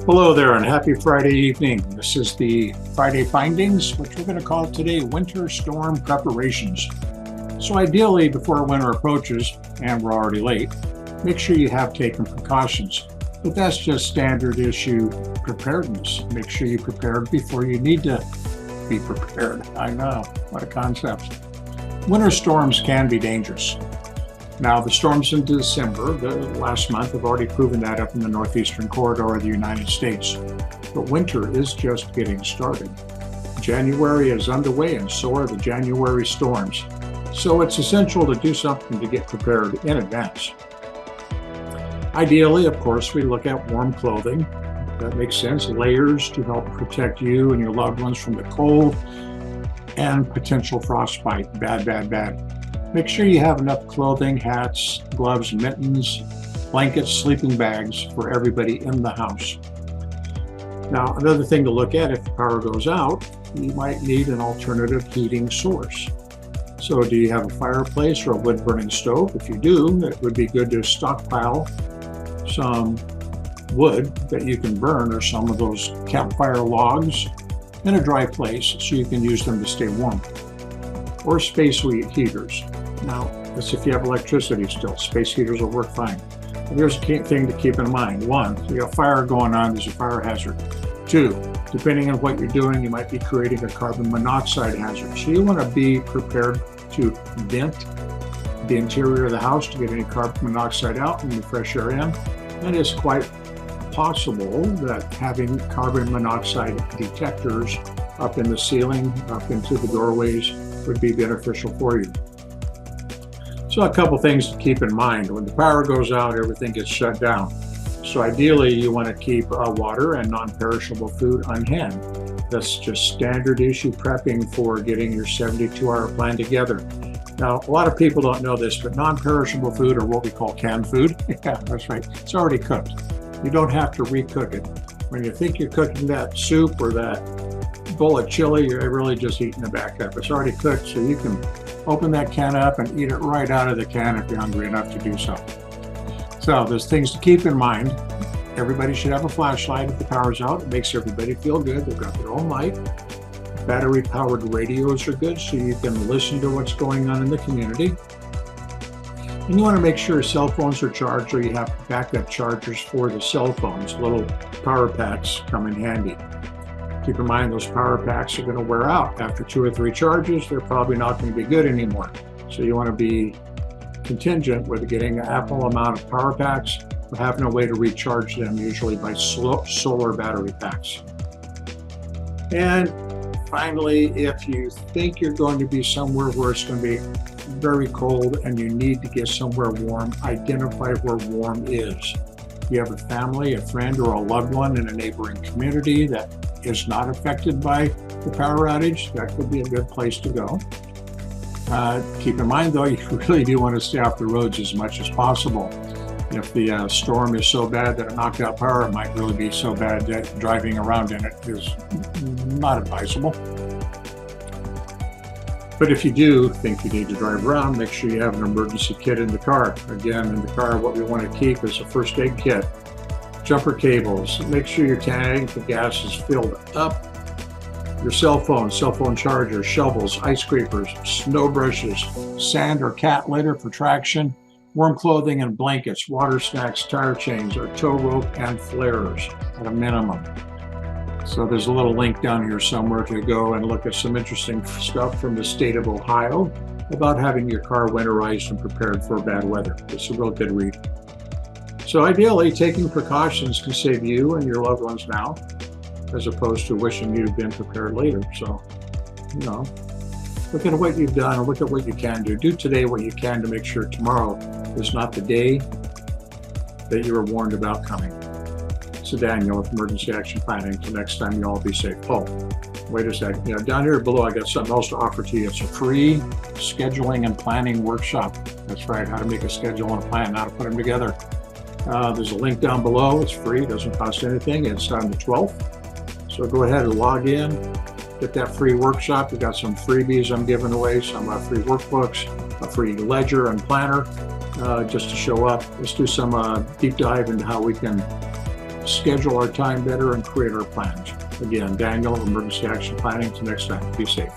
Hello there and happy Friday evening. This is the Friday findings, which we're going to call today winter storm preparations. So ideally, before winter approaches, and we're already late, make sure you have taken precautions. But that's just standard issue preparedness. Make sure you prepared before you need to be prepared. I know, what a concept. Winter storms can be dangerous. Now, the storms in December, the last month, have already proven that up in the northeastern corridor of the United States. But winter is just getting started. January is underway, and so are the January storms. So it's essential to do something to get prepared in advance. Ideally, of course, we look at warm clothing. That makes sense. Layers to help protect you and your loved ones from the cold and potential frostbite. Bad. Make sure you have enough clothing, hats, gloves, mittens, blankets, sleeping bags for everybody in the house. Now, another thing to look at, if the power goes out, you might need an alternative heating source. So do you have a fireplace or a wood-burning stove? If you do, it would be good to stockpile some wood that you can burn, or some of those campfire logs, in a dry place so you can use them to stay warm. Or space heaters. Now, that's if you have electricity still. Space heaters will work fine. And here's a thing to keep in mind. One, you got fire going on, there's a fire hazard. Two, depending on what you're doing, you might be creating a carbon monoxide hazard. So you want to be prepared to vent the interior of the house to get any carbon monoxide out and the fresh air in. And it's quite possible that having carbon monoxide detectors up in the ceiling, up into the doorways, would be beneficial for you. So a couple things to keep in mind. When the power goes out, everything gets shut down. So ideally, you want to keep water and non-perishable food on hand. That's just standard issue prepping for getting your 72-hour plan together. Now, a lot of people don't know this, but non-perishable food, or what we call canned food, yeah, that's right, it's already cooked. You don't have to recook it. When you think you're cooking that soup or that bowl of chili, you're really just eating the back up. It's already cooked, so you can open that can up and eat it right out of the can if you're hungry enough to do so. So there's things to keep in mind. Everybody should have a flashlight if the power's out. It makes everybody feel good. They've got their own light. Battery-powered radios are good, so you can listen to what's going on in the community. And you want to make sure cell phones are charged, or you have backup chargers for the cell phones. Little power packs come in handy. Keep in mind, those power packs are going to wear out. After 2 or 3 charges, they're probably not going to be good anymore. So you want to be contingent with getting an ample amount of power packs, or having a way to recharge them, usually by solar battery packs. And finally, if you think you're going to be somewhere where it's going to be very cold and you need to get somewhere warm, identify where warm is. You have a family, a friend, or a loved one in a neighboring community that is not affected by the power outage, that could be a good place to go. Keep in mind, though, you really do want to stay off the roads as much as possible. If the storm is so bad that it knocked out power, it might really be so bad that driving around in it is not advisable. But if you do think you need to drive around, make sure you have an emergency kit in the car. Again, in the car, what we want to keep is a first aid kit, jumper cables, make sure your tank of gas is filled up, your cell phone charger, shovels, ice scrapers, snow brushes, sand or cat litter for traction, warm clothing and blankets, water snacks, tire chains, or tow rope and flares at a minimum. So there's a little link down here somewhere to go and look at some interesting stuff from the state of Ohio about having your car winterized and prepared for bad weather. It's a real good read. So ideally, taking precautions can save you and your loved ones now, as opposed to wishing you'd been prepared later. So, look at what you've done and look at what you can do. Do today what you can to make sure tomorrow is not the day that you were warned about coming. So Daniel with Emergency Action Planning. Until next time, you all be safe. Oh, wait a second. Down here below, I got something else to offer to you. It's a free scheduling and planning workshop. That's right, how to make a schedule and a plan, how to put them together. There's a link down below. It's free, doesn't cost anything. It's on the 12th. So go ahead and log in, get that free workshop. We've got some freebies I'm giving away, some free workbooks, a free ledger and planner just to show up. Let's do some deep dive into how we can schedule our time better and create our plans. Again, Daniel, Emergency Action Planning. Until next time, be safe.